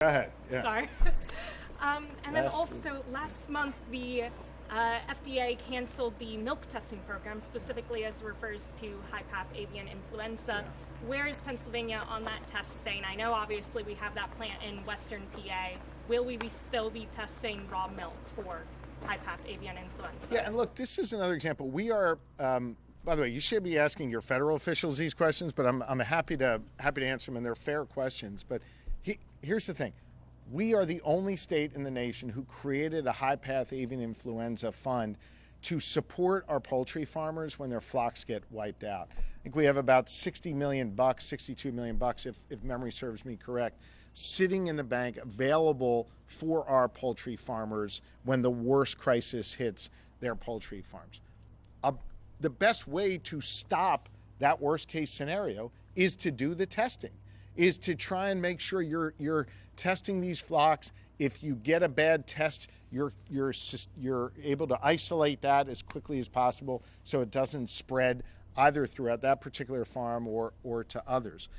Go ahead. Yeah. Sorry. And then also last month, the FDA canceled the milk testing program, specifically as it refers to high-path avian influenza. Yeah. Where is Pennsylvania on that testing? I know obviously we have that plant in Western PA. Will we still be testing raw milk for high-path avian influenza? Yeah, and look, this is another example. We are, by the way, you should be asking your federal officials these questions, but I'm happy to answer them, and they're fair questions. But here's the thing. We are the only state in the nation who created a high-path avian influenza fund to support our poultry farmers when their flocks get wiped out. I think we have about $60 million, $62 million, if memory serves me correct, sitting in the bank available for our poultry farmers when the worst crisis hits their poultry farms. The best way to stop that worst case scenario is to do the testing, is to try and make sure you're testing these flocks. If you get a bad test, you're able to isolate that as quickly as possible so it doesn't spread either throughout that particular farm or to others.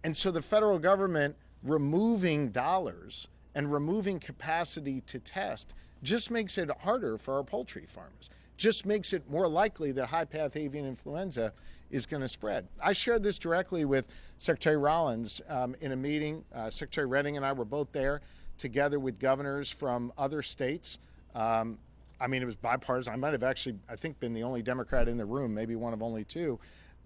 And so the federal government removing dollars and removing capacity to test just makes it harder for our poultry farmers, just makes it more likely that high-path avian influenza is going to spread. I shared this directly with Secretary Rollins in a meeting. Secretary Redding and I were both there together with governors from other states. I mean, it was bipartisan. I might have actually, I think, been the only Democrat in the room, maybe one of only two.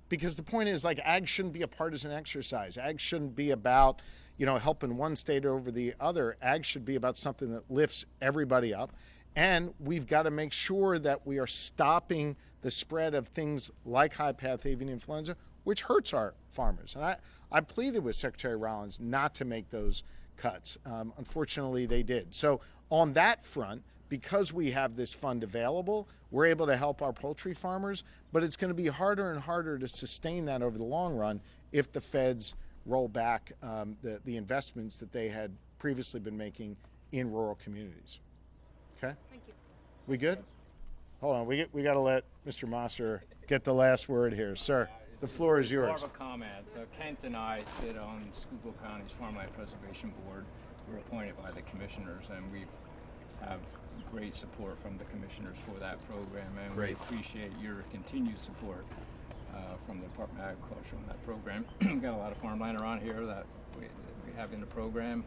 Because the point is, like, ag shouldn't be a partisan exercise. Ag shouldn't be about, helping one state over the other. Ag should be about something that lifts everybody up. And we've got to make sure that we are stopping the spread of things like high-path avian influenza, which hurts our farmers. And I pleaded with Secretary Rollins not to make those cuts. Unfortunately, they did. So on that front, because we have this fund available, we're able to help our poultry farmers, but it's going to be harder and harder to sustain that over the long run if the feds roll back the investments that they had previously been making in rural communities. Okay? Thank you. We good? Hold on, we got to let Mr. Mosser get the last word here. Sir, the floor is yours. More of a comment. Kent and I sit on Schuylkill County's Farmland Preservation Board. We're appointed by the commissioners, and we have great support from the commissioners for that program, and Great. We appreciate your continued support from the Department of Agriculture on that program. We've got a lot of farmland around here that we have in the program,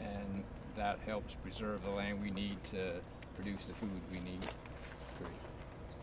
and that helps preserve the land we need to produce the food we need. Great.